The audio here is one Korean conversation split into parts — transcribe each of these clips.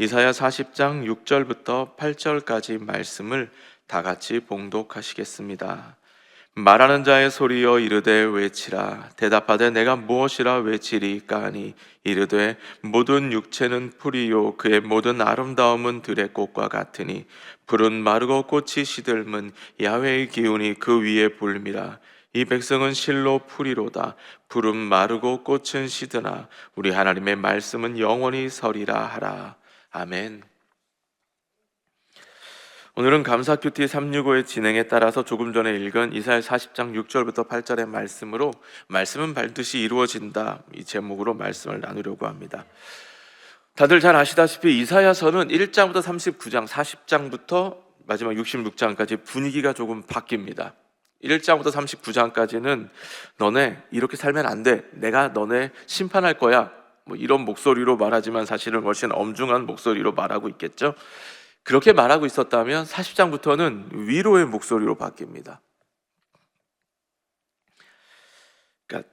이사야 40장 6절부터 8절까지 말씀을 다 같이 봉독하시겠습니다. 말하는 자의 소리여 이르되 외치라. 대답하되 내가 무엇이라 외치리까 하니 이르되 모든 육체는 풀이요 그의 모든 아름다움은 들의 꽃과 같으니 풀은 마르고 꽃이 시들면 야훼의 기운이 그 위에 불미라. 이 백성은 실로 풀이로다. 풀은 마르고 꽃은 시드나 우리 하나님의 말씀은 영원히 서리라 하라. 아멘. 오늘은 감사 큐티 365의 진행에 따라서 조금 전에 읽은 이사야 40장 6절부터 8절의 말씀으로 말씀은 반드시 이루어진다, 이 제목으로 말씀을 나누려고 합니다. 다들 잘 아시다시피 이사야서는 1장부터 39장, 40장부터 마지막 66장까지 분위기가 조금 바뀝니다. 1장부터 39장까지는 너네 이렇게 살면 안 돼, 내가 너네 심판할 거야, 뭐 이런 목소리로 말하지만 사실은 훨씬 엄중한 목소리로 말하고 있겠죠. 그렇게 말하고 있었다면 40장부터는 위로의 목소리로 바뀝니다. 그러니까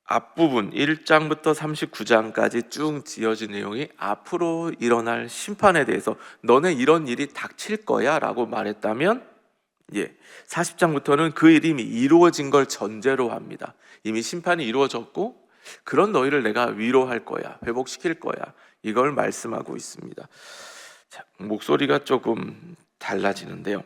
앞부분 1장부터 39장까지 쭉 지어진 내용이 앞으로 일어날 심판에 대해서 너네 이런 일이 닥칠 거야 라고 말했다면 40장부터는 그 일이 이미 이루어진 걸 전제로 합니다. 이미 심판이 이루어졌고 그런 너희를 내가 위로할 거야, 회복시킬 거야, 이걸 말씀하고 있습니다. 자, 목소리가 조금 달라지는데요.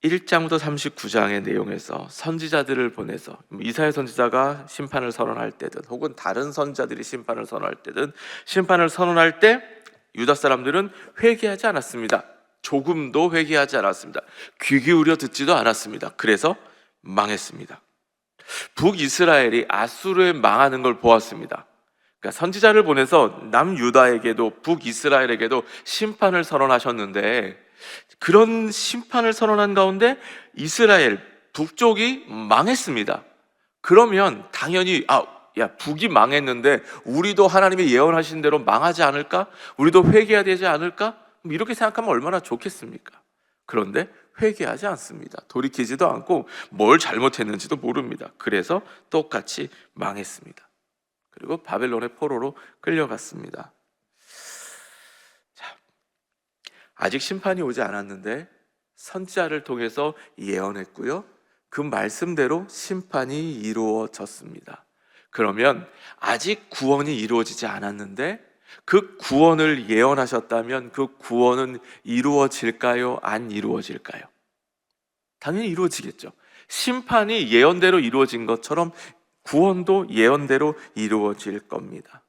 1장부터 39장의 내용에서 선지자들을 보내서 이사야 선지자가 심판을 선언할 때든 혹은 다른 선지자들이 심판을 선언할 때든 심판을 선언할 때 유다 사람들은 회개하지 않았습니다. 조금도 회개하지 않았습니다. 귀 기울여 듣지도 않았습니다. 그래서 망했습니다. 북이스라엘이 아수르에 망하는 걸 보았습니다. 그러니까 선지자를 보내서 남유다에게도 북이스라엘에게도 심판을 선언하셨는데 그런 심판을 선언한 가운데 이스라엘 북쪽이 망했습니다. 그러면 당연히 북이 망했는데 우리도 하나님이 예언하신 대로 망하지 않을까? 우리도 회개해야 되지 않을까? 이렇게 생각하면 얼마나 좋겠습니까? 그런데 회개하지 않습니다. 돌이키지도 않고 뭘 잘못했는지도 모릅니다. 그래서 똑같이 망했습니다. 그리고 바벨론의 포로로 끌려갔습니다. 자, 아직 심판이 오지 않았는데 선지자를 통해서 예언했고요. 그 말씀대로 심판이 이루어졌습니다. 그러면 아직 구원이 이루어지지 않았는데 그 구원을 예언하셨다면 그 구원은 이루어질까요? 안 이루어질까요? 당연히 이루어지겠죠. 심판이 예언대로 이루어진 것처럼 구원도 예언대로 이루어질 겁니다.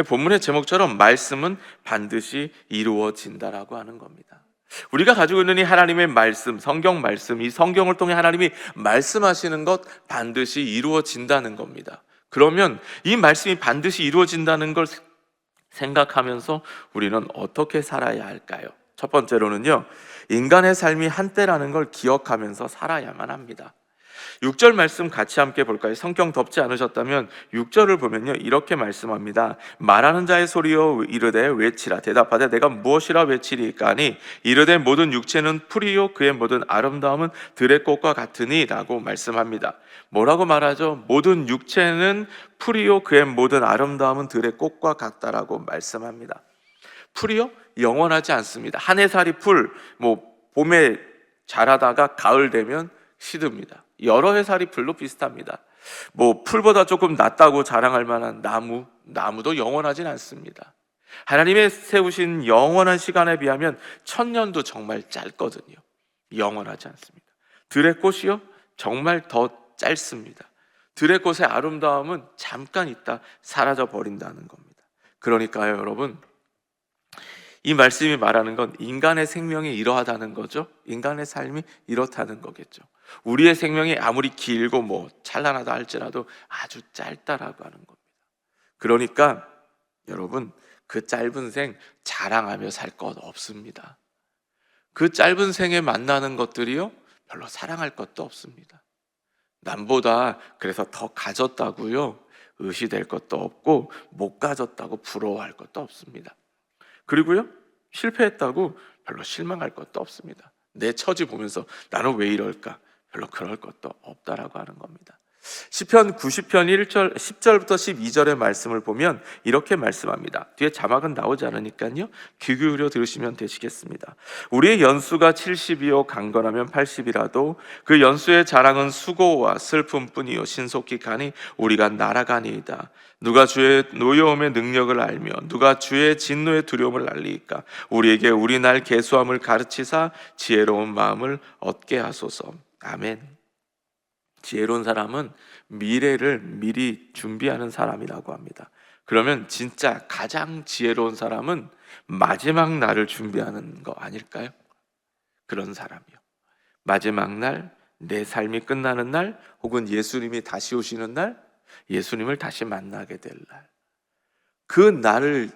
본문의 제목처럼 말씀은 반드시 이루어진다라고 하는 겁니다. 우리가 가지고 있는 이 하나님의 말씀, 성경 말씀, 이 성경을 통해 하나님이 말씀하시는 것 반드시 이루어진다는 겁니다. 그러면 이 말씀이 반드시 이루어진다는 걸 생각하면서 우리는 어떻게 살아야 할까요? 첫 번째로는요, 인간의 삶이 한때라는 걸 기억하면서 살아야만 합니다. 6절 말씀 같이 함께 볼까요? 성경 덮지 않으셨다면 6절을 보면요, 이렇게 말씀합니다. 말하는 자의 소리여 이르되 외치라. 대답하되 내가 무엇이라 외치리까 하니 이르되 모든 육체는 풀이요 그의 모든 아름다움은 들의 꽃과 같으니 라고 말씀합니다. 뭐라고 말하죠? 모든 육체는 풀이요 그의 모든 아름다움은 들의 꽃과 같다라고 말씀합니다. 풀이요? 영원하지 않습니다. 한 해살이 풀, 봄에 자라다가 가을 되면 시듭니다. 여러 해살이 풀도 비슷합니다. 풀보다 조금 낫다고 자랑할 만한 나무도 영원하진 않습니다. 하나님의 세우신 영원한 시간에 비하면 1000년도 정말 짧거든요. 영원하지 않습니다. 들의 꽃이요? 정말 더 짧습니다. 들의 꽃의 아름다움은 잠깐 있다 사라져 버린다는 겁니다. 그러니까요, 여러분, 이 말씀이 말하는 건 인간의 생명이 이러하다는 거죠. 인간의 삶이 이렇다는 거겠죠. 우리의 생명이 아무리 길고 찬란하다 할지라도 아주 짧다라고 하는 겁니다. 그러니까 여러분, 그 짧은 생 자랑하며 살 것 없습니다. 그 짧은 생에 만나는 것들이요, 별로 사랑할 것도 없습니다. 남보다 그래서 더 가졌다고요 의시될 것도 없고 못 가졌다고 부러워할 것도 없습니다. 그리고요, 실패했다고 별로 실망할 것도 없습니다. 내 처지 보면서 나는 왜 이럴까? 별로 그럴 것도 없다라고 하는 겁니다. 시편 90편 1절 10절부터 12절의 말씀을 보면 이렇게 말씀합니다. 뒤에 자막은 나오지 않으니까요. 귀 기울여 들으시면 되시겠습니다. 우리의 연수가 70이요 강건하면 80이라도 그 연수의 자랑은 수고와 슬픔뿐이요 신속히 가니 우리가 날아가니이다. 누가 주의 노여움의 능력을 알며 누가 주의 진노의 두려움을 알리이까. 우리에게 우리 날 계수함을 가르치사 지혜로운 마음을 얻게 하소서. 아멘. 지혜로운 사람은 미래를 미리 준비하는 사람이라고 합니다. 그러면 진짜 가장 지혜로운 사람은 마지막 날을 준비하는 거 아닐까요? 그런 사람이요. 마지막 날, 내 삶이 끝나는 날, 혹은 예수님이 다시 오시는 날, 예수님을 다시 만나게 될 날. 그 날을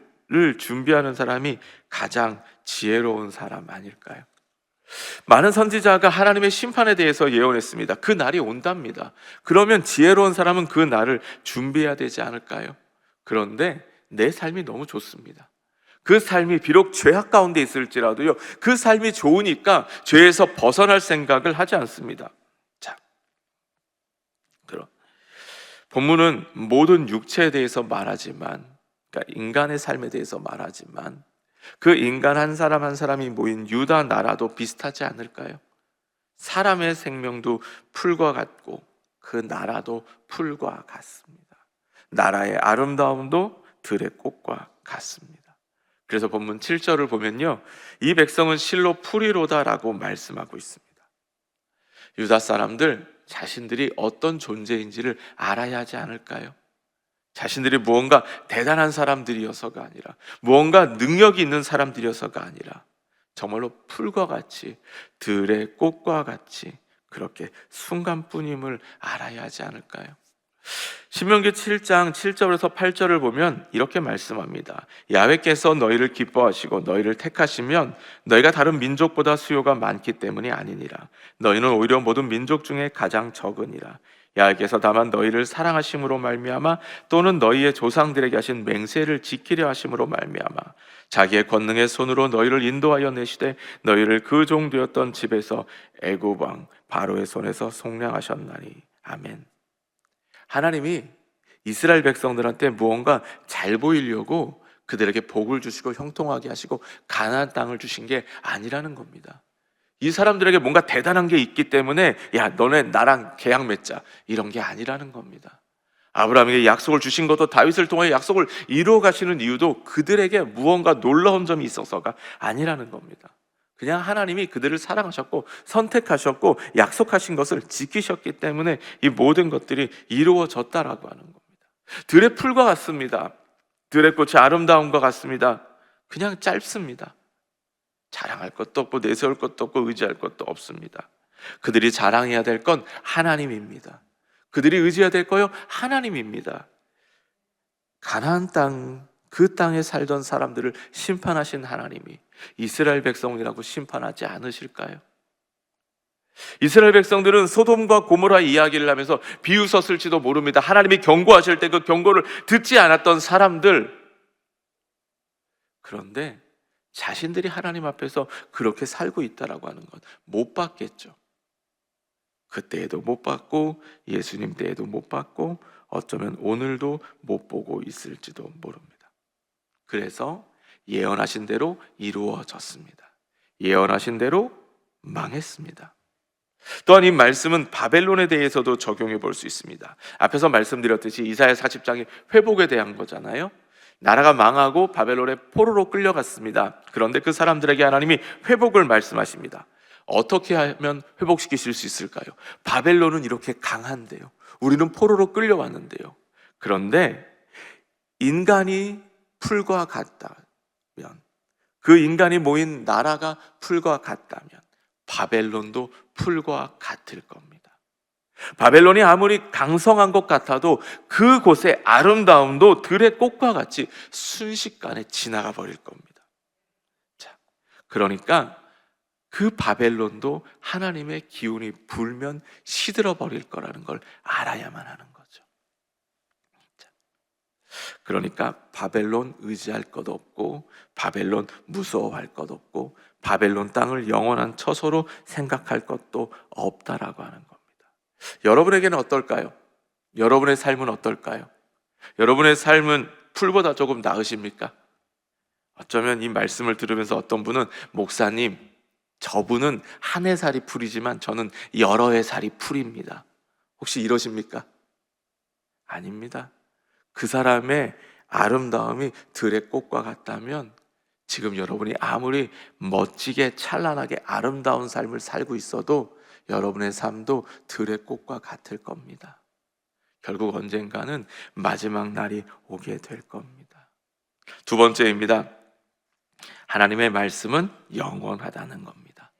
준비하는 사람이 가장 지혜로운 사람 아닐까요? 많은 선지자가 하나님의 심판에 대해서 예언했습니다. 그 날이 온답니다. 그러면 지혜로운 사람은 그 날을 준비해야 되지 않을까요? 그런데 내 삶이 너무 좋습니다. 그 삶이 비록 죄악 가운데 있을지라도요, 그 삶이 좋으니까 죄에서 벗어날 생각을 하지 않습니다. 자, 그럼 본문은 모든 육체에 대해서 말하지만, 그러니까 인간의 삶에 대해서 말하지만, 그 인간 한 사람 한 사람이 모인 유다 나라도 비슷하지 않을까요? 사람의 생명도 풀과 같고 그 나라도 풀과 같습니다. 나라의 아름다움도 들의 꽃과 같습니다. 그래서 본문 7절을 보면요, 이 백성은 실로 풀이로다라고 말씀하고 있습니다. 유다 사람들 자신들이 어떤 존재인지를 알아야 하지 않을까요? 자신들이 무언가 대단한 사람들이어서가 아니라, 무언가 능력이 있는 사람들이어서가 아니라 정말로 풀과 같이, 들의 꽃과 같이 그렇게 순간뿐임을 알아야 하지 않을까요? 신명기 7장 7절에서 8절을 보면 이렇게 말씀합니다. 야훼께서 너희를 기뻐하시고 너희를 택하시면 너희가 다른 민족보다 수요가 많기 때문이 아니니라. 너희는 오히려 모든 민족 중에 가장 적으니라. 야훼께서 다만 너희를 사랑하심으로 말미암아 또는 너희의 조상들에게 하신 맹세를 지키려 하심으로 말미암아 자기의 권능의 손으로 너희를 인도하여 내시되 너희를 그 종 되었던 집에서 애굽 왕 바로의 손에서 속량하셨나니. 아멘. 하나님이 이스라엘 백성들한테 무언가 잘 보이려고 그들에게 복을 주시고 형통하게 하시고 가나안 땅을 주신 게 아니라는 겁니다. 이 사람들에게 뭔가 대단한 게 있기 때문에 야, 너네 나랑 계약 맺자, 이런 게 아니라는 겁니다. 아브라함에게 약속을 주신 것도, 다윗을 통해 약속을 이루어 가시는 이유도 그들에게 무언가 놀라운 점이 있어서가 아니라는 겁니다. 그냥 하나님이 그들을 사랑하셨고 선택하셨고 약속하신 것을 지키셨기 때문에 이 모든 것들이 이루어졌다라고 하는 겁니다. 들의 풀과 같습니다. 들의 꽃이 아름다움과 같습니다. 그냥 짧습니다. 자랑할 것도 없고 내세울 것도 없고 의지할 것도 없습니다. 그들이 자랑해야 될 건 하나님입니다. 그들이 의지해야 될 거요, 하나님입니다. 가나안 땅, 그 땅에 살던 사람들을 심판하신 하나님이 이스라엘 백성이라고 심판하지 않으실까요? 이스라엘 백성들은 소돔과 고모라 이야기를 하면서 비웃었을지도 모릅니다. 하나님이 경고하실 때 그 경고를 듣지 않았던 사람들. 그런데 자신들이 하나님 앞에서 그렇게 살고 있다라고 하는 건 못 받겠죠. 그때에도 못 받고 예수님 때에도 못 받고 어쩌면 오늘도 못 보고 있을지도 모릅니다. 그래서 예언하신 대로 이루어졌습니다. 예언하신 대로 망했습니다. 또한 이 말씀은 바벨론에 대해서도 적용해 볼 수 있습니다. 앞에서 말씀드렸듯이 이사야 40장이 회복에 대한 거잖아요. 나라가 망하고 바벨론의 포로로 끌려갔습니다. 그런데 그 사람들에게 하나님이 회복을 말씀하십니다. 어떻게 하면 회복시키실 수 있을까요? 바벨론은 이렇게 강한데요, 우리는 포로로 끌려왔는데요. 그런데 인간이 풀과 같다면, 그 인간이 모인 나라가 풀과 같다면 바벨론도 풀과 같을 겁니다. 바벨론이 아무리 강성한 것 같아도 그곳의 아름다움도 들의 꽃과 같이 순식간에 지나가 버릴 겁니다. 자, 그러니까 그 바벨론도 하나님의 기운이 불면 시들어 버릴 거라는 걸 알아야만 하는 거죠. 자, 그러니까 바벨론 의지할 것 없고 바벨론 무서워할 것 없고 바벨론 땅을 영원한 처소로 생각할 것도 없다라고 하는 겁니다. 여러분에게는 어떨까요? 여러분의 삶은 어떨까요? 여러분의 삶은 풀보다 조금 나으십니까? 어쩌면 이 말씀을 들으면서 어떤 분은 목사님, 저분은 한 해살이 풀이지만 저는 여러 해살이 풀입니다. 혹시 이러십니까? 아닙니다. 그 사람의 아름다움이 들의 꽃과 같다면 지금 여러분이 아무리 멋지게 찬란하게 아름다운 삶을 살고 있어도 여러분의 삶도 들의 꽃과 같을 겁니다. 결국 언젠가는 마지막 날이 오게 될 겁니다. 두 번째입니다. 하나님의 말씀은 영원하다는 겁니다.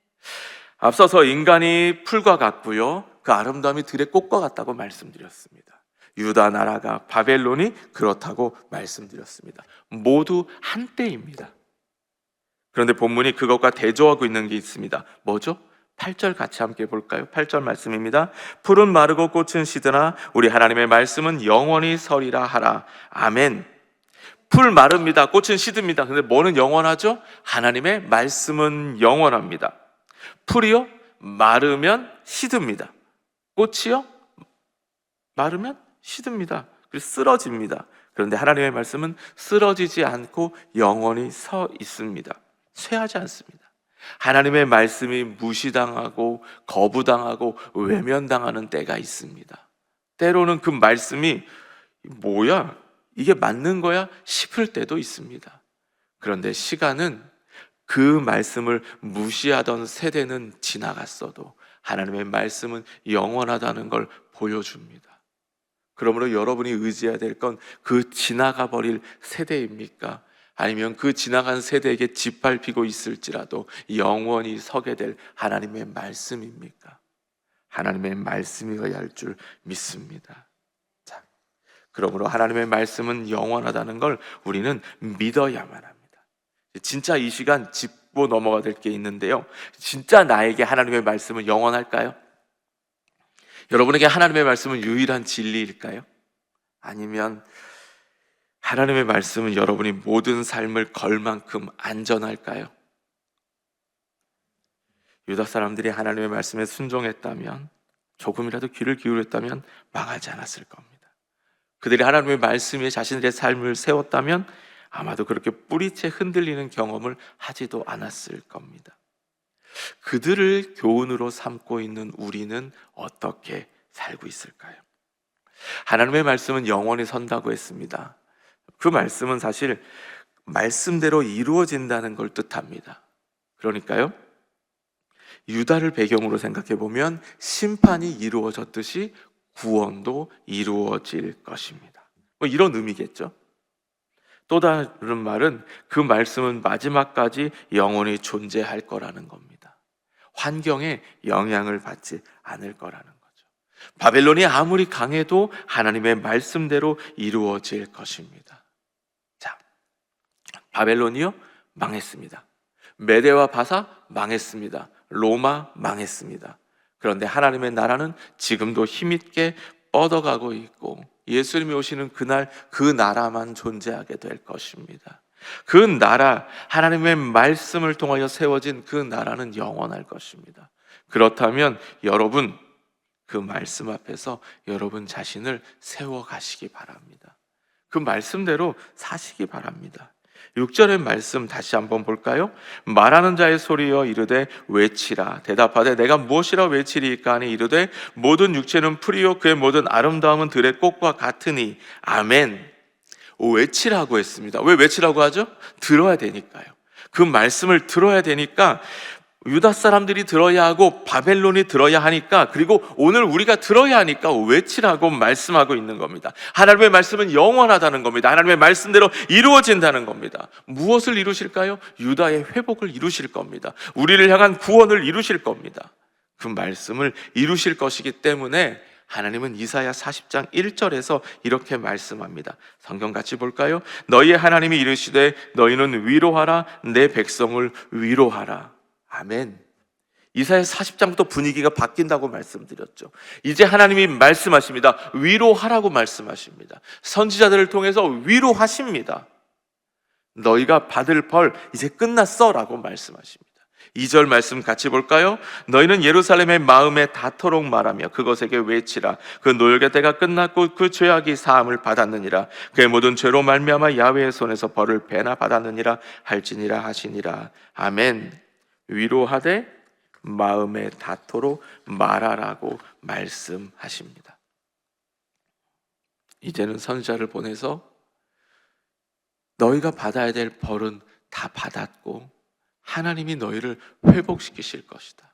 앞서서 인간이 풀과 같고요, 그 아름다움이 들의 꽃과 같다고 말씀드렸습니다. 유다 나라가, 바벨론이 그렇다고 말씀드렸습니다. 모두 한때입니다. 그런데 본문이 그것과 대조하고 있는 게 있습니다. 뭐죠? 8절 같이 함께 볼까요? 8절 말씀입니다. 풀은 마르고 꽃은 시드나 우리 하나님의 말씀은 영원히 서리라 하라. 아멘. 풀 마릅니다. 꽃은 시듭니다. 근데 뭐는 영원하죠? 하나님의 말씀은 영원합니다. 풀이요? 마르면 시듭니다. 꽃이요? 마르면 시듭니다. 그리고 쓰러집니다. 그런데 하나님의 말씀은 쓰러지지 않고 영원히 서 있습니다. 쇠하지 않습니다. 하나님의 말씀이 무시당하고 거부당하고 외면당하는 때가 있습니다. 때로는 그 말씀이 뭐야? 이게 맞는 거야? 싶을 때도 있습니다. 그런데 시간은 그 말씀을 무시하던 세대는 지나갔어도 하나님의 말씀은 영원하다는 걸 보여줍니다. 그러므로 여러분이 의지해야 될 건 그 지나가 버릴 세대입니까? 아니면 그 지나간 세대에게 짓밟히고 있을지라도 영원히 서게 될 하나님의 말씀입니까? 하나님의 말씀이어야 할 줄 믿습니다. 자, 그러므로 하나님의 말씀은 영원하다는 걸 우리는 믿어야만 합니다. 진짜 이 시간 짚고 넘어가 될 게 있는데요, 진짜 나에게 하나님의 말씀은 영원할까요? 여러분에게 하나님의 말씀은 유일한 진리일까요? 아니면 하나님의 말씀은 여러분이 모든 삶을 걸 만큼 안전할까요? 유다 사람들이 하나님의 말씀에 순종했다면, 조금이라도 귀를 기울였다면 망하지 않았을 겁니다. 그들이 하나님의 말씀 위에 자신들의 삶을 세웠다면 아마도 그렇게 뿌리채 흔들리는 경험을 하지도 않았을 겁니다. 그들을 교훈으로 삼고 있는 우리는 어떻게 살고 있을까요? 하나님의 말씀은 영원히 선다고 했습니다. 그 말씀은 사실 말씀대로 이루어진다는 걸 뜻합니다. 그러니까요, 유다를 배경으로 생각해 보면 심판이 이루어졌듯이 구원도 이루어질 것입니다. 뭐 이런 의미겠죠. 또 다른 말은 그 말씀은 마지막까지 영원히 존재할 거라는 겁니다. 환경에 영향을 받지 않을 거라는 거죠. 바벨론이 아무리 강해도 하나님의 말씀대로 이루어질 것입니다. 자, 바벨론이요? 망했습니다. 메대와 바사 망했습니다. 로마 망했습니다. 그런데 하나님의 나라는 지금도 힘있게 뻗어가고 있고 예수님이 오시는 그날 그 나라만 존재하게 될 것입니다. 그 나라, 하나님의 말씀을 통하여 세워진 그 나라는 영원할 것입니다. 그렇다면 여러분, 그 말씀 앞에서 여러분 자신을 세워가시기 바랍니다. 그 말씀대로 사시기 바랍니다. 6절의 말씀 다시 한번 볼까요? 말하는 자의 소리여 이르되 외치라. 대답하되 내가 무엇이라 외치리이까 하니 이르되 모든 육체는 풀이요 그의 모든 아름다움은 들의 꽃과 같으니 아멘. 외치라고 했습니다. 왜 외치라고 하죠? 들어야 되니까요. 그 말씀을 들어야 되니까 유다 사람들이 들어야 하고 바벨론이 들어야 하니까, 그리고 오늘 우리가 들어야 하니까 외치라고 말씀하고 있는 겁니다. 하나님의 말씀은 영원하다는 겁니다. 하나님의 말씀대로 이루어진다는 겁니다. 무엇을 이루실까요? 유다의 회복을 이루실 겁니다. 우리를 향한 구원을 이루실 겁니다. 그 말씀을 이루실 것이기 때문에 하나님은 이사야 40장 1절에서 이렇게 말씀합니다. 성경 같이 볼까요? 너희의 하나님이 이르시되 너희는 위로하라, 내 백성을 위로하라. 아멘. 이사야 40장부터 분위기가 바뀐다고 말씀드렸죠. 이제 하나님이 말씀하십니다. 위로하라고 말씀하십니다. 선지자들을 통해서 위로하십니다. 너희가 받을 벌 이제 끝났어 라고 말씀하십니다. 2절 말씀 같이 볼까요? 너희는 예루살렘의 마음에 닿도록 말하며 그것에게 외치라. 그 노역의 때가 끝났고 그 죄악이 사함을 받았느니라. 그의 모든 죄로 말미암아 야훼의 손에서 벌을 배나 받았느니라 할지니라 하시니라. 아멘. 위로하되 마음에 닿도록 말하라고 말씀하십니다. 이제는 선지자를 보내서 너희가 받아야 될 벌은 다 받았고 하나님이 너희를 회복시키실 것이다.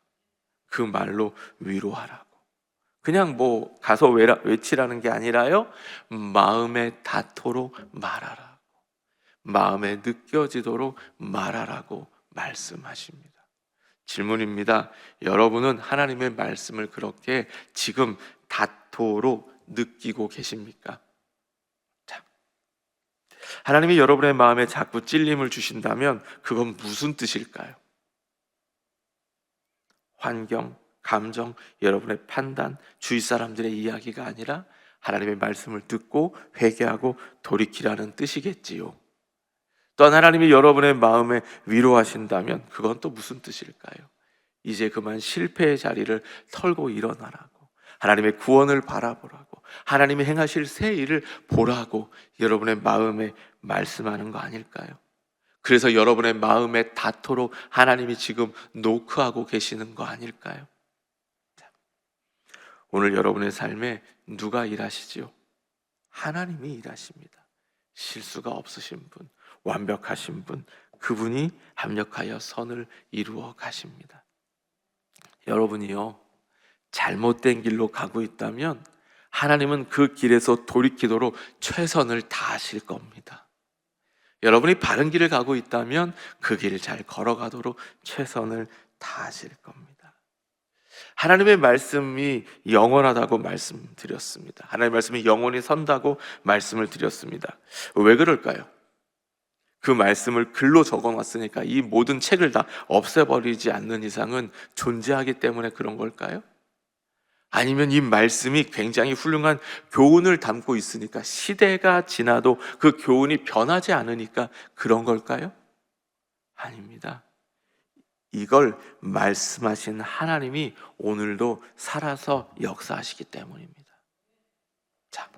그 말로 위로하라고. 그냥 뭐 가서 외치라는 게 아니라요, 마음에 닿도록 말하라고, 마음에 느껴지도록 말하라고 말씀하십니다. 질문입니다. 여러분은 하나님의 말씀을 그렇게 지금 닿도록 느끼고 계십니까? 자, 하나님이 여러분의 마음에 자꾸 찔림을 주신다면 그건 무슨 뜻일까요? 환경, 감정, 여러분의 판단, 주위 사람들의 이야기가 아니라 하나님의 말씀을 듣고 회개하고 돌이키라는 뜻이겠지요. 또한 하나님이 여러분의 마음에 위로하신다면 그건 또 무슨 뜻일까요? 이제 그만 실패의 자리를 털고 일어나라고, 하나님의 구원을 바라보라고, 하나님이 행하실 새 일을 보라고 여러분의 마음에 말씀하는 거 아닐까요? 그래서 여러분의 마음에 닿도록 하나님이 지금 노크하고 계시는 거 아닐까요? 오늘 여러분의 삶에 누가 일하시지요? 하나님이 일하십니다. 실수가 없으신 분, 완벽하신 분, 그분이 합력하여 선을 이루어 가십니다. 여러분이요, 잘못된 길로 가고 있다면 하나님은 그 길에서 돌이키도록 최선을 다하실 겁니다. 여러분이 바른 길을 가고 있다면 그 길을 잘 걸어가도록 최선을 다하실 겁니다. 하나님의 말씀이 영원하다고 말씀드렸습니다. 하나님의 말씀이 영원히 선다고 말씀을 드렸습니다. 왜 그럴까요? 그 말씀을 글로 적어놨으니까 이 모든 책을 다 없애버리지 않는 이상은 존재하기 때문에 그런 걸까요? 아니면 이 말씀이 굉장히 훌륭한 교훈을 담고 있으니까 시대가 지나도 그 교훈이 변하지 않으니까 그런 걸까요? 아닙니다. 이걸 말씀하신 하나님이 오늘도 살아서 역사하시기 때문입니다. 자,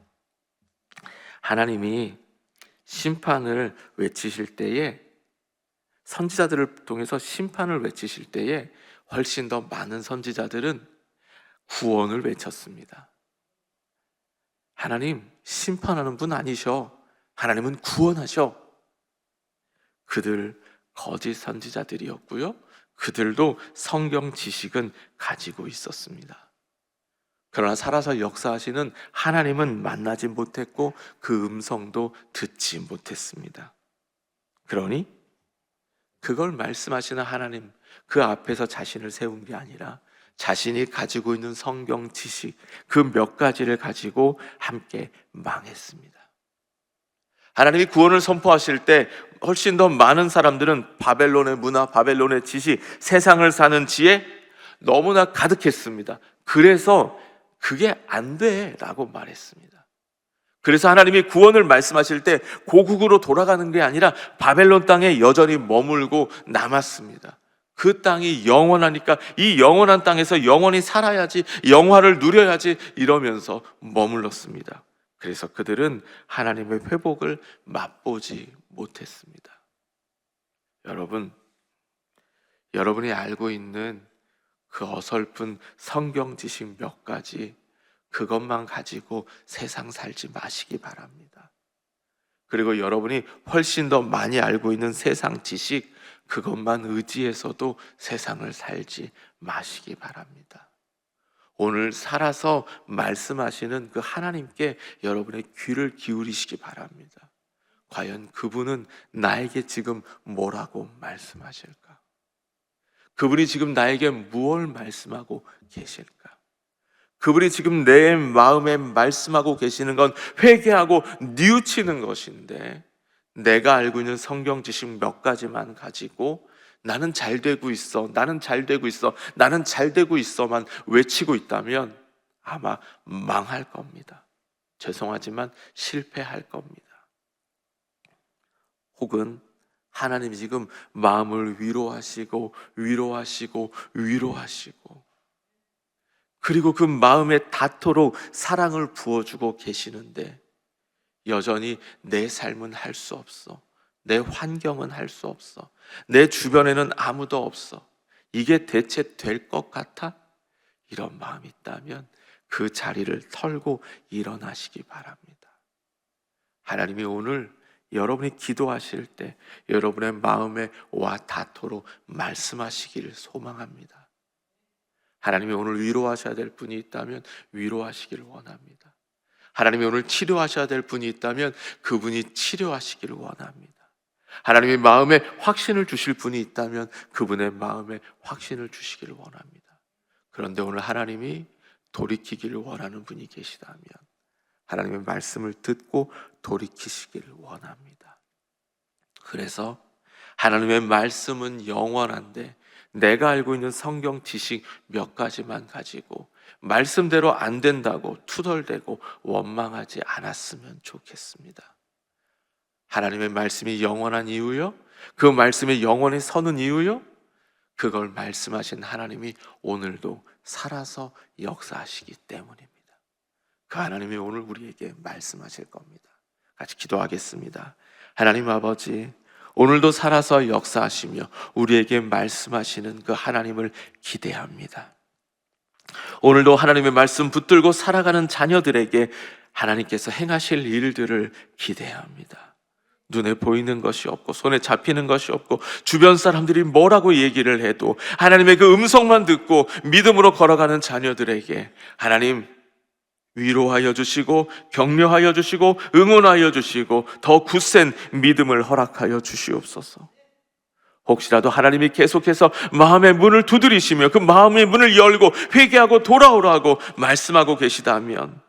하나님이 심판을 외치실 때에, 선지자들을 통해서 심판을 외치실 때에 훨씬 더 많은 선지자들은 구원을 외쳤습니다. 하나님 심판하는 분 아니셔. 하나님은 구원하셔. 그들 거짓 선지자들이었고요, 그들도 성경 지식은 가지고 있었습니다. 그러나 살아서 역사하시는 하나님은 만나지 못했고 그 음성도 듣지 못했습니다. 그러니 그걸 말씀하시는 하나님, 그 앞에서 자신을 세운 게 아니라 자신이 가지고 있는 성경 지식 그 몇 가지를 가지고 함께 망했습니다. 하나님이 구원을 선포하실 때 훨씬 더 많은 사람들은 바벨론의 문화, 바벨론의 지식, 세상을 사는 지혜 너무나 가득했습니다. 그래서 그게 안 돼 라고 말했습니다. 그래서 하나님이 구원을 말씀하실 때 고국으로 돌아가는 게 아니라 바벨론 땅에 여전히 머물고 남았습니다. 그 땅이 영원하니까 이 영원한 땅에서 영원히 살아야지, 영화를 누려야지 이러면서 머물렀습니다. 그래서 그들은 하나님의 회복을 맛보지 못했습니다. 여러분이 알고 있는 그 어설픈 성경 지식 몇 가지, 그것만 가지고 세상 살지 마시기 바랍니다. 그리고 여러분이 훨씬 더 많이 알고 있는 세상 지식, 그것만 의지해서도 세상을 살지 마시기 바랍니다. 오늘 살아서 말씀하시는 그 하나님께 여러분의 귀를 기울이시기 바랍니다. 과연 그분은 나에게 지금 뭐라고 말씀하실까? 그분이 지금 나에게 무엇을 말씀하고 계실까? 그분이 지금 내 마음에 말씀하고 계시는 건 회개하고 뉘우치는 것인데, 내가 알고 있는 성경 지식 몇 가지만 가지고 나는 잘 되고 있어, 나는 잘 되고 있어, 나는 잘 되고 있어만 외치고 있다면 아마 망할 겁니다. 죄송하지만 실패할 겁니다. 혹은 하나님이 지금 마음을 위로하시고 위로하시고 위로하시고, 그리고 그 마음에 닿도록 사랑을 부어주고 계시는데 여전히 내 삶은 할 수 없어, 내 환경은 할 수 없어, 내 주변에는 아무도 없어, 이게 대체 될 것 같아? 이런 마음이 있다면 그 자리를 털고 일어나시기 바랍니다. 하나님이 오늘 여러분이 기도하실 때 여러분의 마음에 와 닿도록 말씀하시기를 소망합니다. 하나님이 오늘 위로하셔야 될 분이 있다면 위로하시기를 원합니다. 하나님이 오늘 치료하셔야 될 분이 있다면 그분이 치료하시기를 원합니다. 하나님이 마음에 확신을 주실 분이 있다면 그분의 마음에 확신을 주시기를 원합니다. 그런데 오늘 하나님이 돌이키기를 원하는 분이 계시다면 하나님의 말씀을 듣고 돌이키시기를 원합니다. 그래서 하나님의 말씀은 영원한데 내가 알고 있는 성경 지식 몇 가지만 가지고 말씀대로 안 된다고 투덜대고 원망하지 않았으면 좋겠습니다. 하나님의 말씀이 영원한 이유요, 그 말씀이 영원히 서는 이유요, 그걸 말씀하신 하나님이 오늘도 살아서 역사하시기 때문입니다. 그 하나님이 오늘 우리에게 말씀하실 겁니다. 같이 기도하겠습니다. 하나님 아버지, 오늘도 살아서 역사하시며 우리에게 말씀하시는 그 하나님을 기대합니다. 오늘도 하나님의 말씀 붙들고 살아가는 자녀들에게 하나님께서 행하실 일들을 기대합니다. 눈에 보이는 것이 없고 손에 잡히는 것이 없고 주변 사람들이 뭐라고 얘기를 해도 하나님의 그 음성만 듣고 믿음으로 걸어가는 자녀들에게 하나님 위로하여 주시고 격려하여 주시고 응원하여 주시고 더 굳센 믿음을 허락하여 주시옵소서. 혹시라도 하나님이 계속해서 마음의 문을 두드리시며 그 마음의 문을 열고 회개하고 돌아오라고 말씀하고 계시다면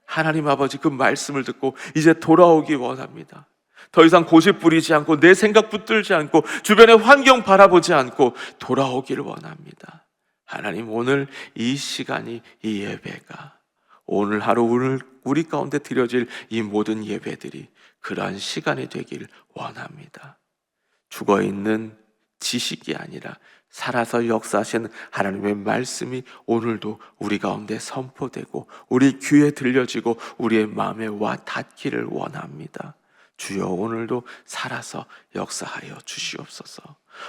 하나님 아버지, 그 말씀을 듣고 이제 돌아오기 원합니다. 더 이상 고집 부리지 않고 내 생각 붙들지 않고 주변의 환경 바라보지 않고 돌아오기를 원합니다. 하나님, 오늘 이 시간이, 이 예배가, 오늘 하루 우리 가운데 드려질 이 모든 예배들이 그러한 시간이 되길 원합니다. 죽어있는 지식이 아니라 살아서 역사하신 하나님의 말씀이 오늘도 우리 가운데 선포되고 우리 귀에 들려지고 우리의 마음에 와 닿기를 원합니다. 주여, 오늘도 살아서 역사하여 주시옵소서.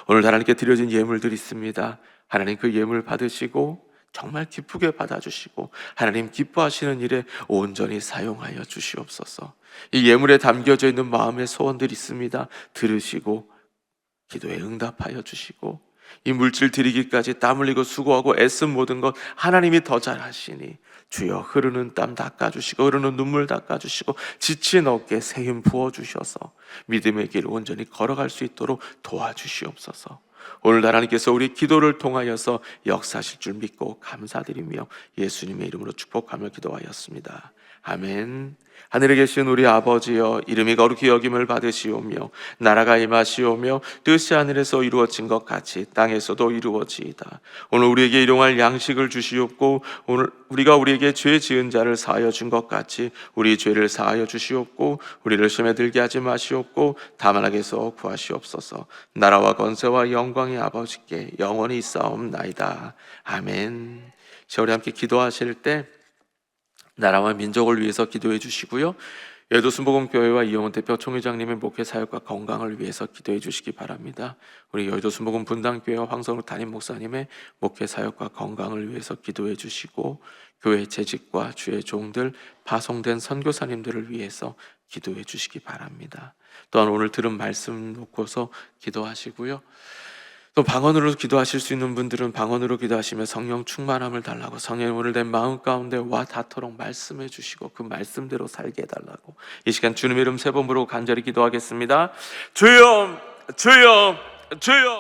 오늘 하나님께 드려진 예물들이 있습니다. 하나님, 그 예물 받으시고 정말 기쁘게 받아주시고 하나님 기뻐하시는 일에 온전히 사용하여 주시옵소서. 이 예물에 담겨져 있는 마음의 소원들이 있습니다. 들으시고 기도에 응답하여 주시고 이 물질 드리기까지 땀 흘리고 수고하고 애쓴 모든 것 하나님이 더 잘하시니 주여, 흐르는 땀 닦아주시고 흐르는 눈물 닦아주시고 지친 어깨 새 힘 부어주셔서 믿음의 길 온전히 걸어갈 수 있도록 도와주시옵소서. 오늘 하나님께서 우리 기도를 통하여서 역사하실 줄 믿고 감사드리며 예수님의 이름으로 축복하며 기도하였습니다. 아멘. 하늘에 계신 우리 아버지여, 이름이 거룩히 여김을 받으시오며 나라가 임하시오며 뜻이 하늘에서 이루어진 것 같이 땅에서도 이루어지이다. 오늘 우리에게 일용할 양식을 주시옵고 오늘 우리가 우리에게 죄 지은 자를 사하여 준 것 같이 우리 죄를 사하여 주시옵고 우리를 시험에 들게 하지 마시옵고 다만 악에서 구하시옵소서. 나라와 권세와 영광이 아버지께 영원히 있사옵나이다. 아멘. 우리 함께 기도하실 때 나라와 민족을 위해서 기도해 주시고요, 여의도 순복음교회와 이영훈 대표 총회장님의 목회 사역과 건강을 위해서 기도해 주시기 바랍니다. 우리 여의도 순복음 분당교회와 황성우 담임 목사님의 목회 사역과 건강을 위해서 기도해 주시고 교회 재직과 주의 종들, 파송된 선교사님들을 위해서 기도해 주시기 바랍니다. 또한 오늘 들은 말씀 놓고서 기도하시고요, 또 방언으로 기도하실 수 있는 분들은 방언으로 기도하시며 성령 충만함을 달라고, 성령 오늘 내 마음 가운데 와 닿도록 말씀해 주시고 그 말씀대로 살게 해달라고 이 시간 주님의 이름 세 번 부르고 간절히 기도하겠습니다. 주여, 주여, 주여.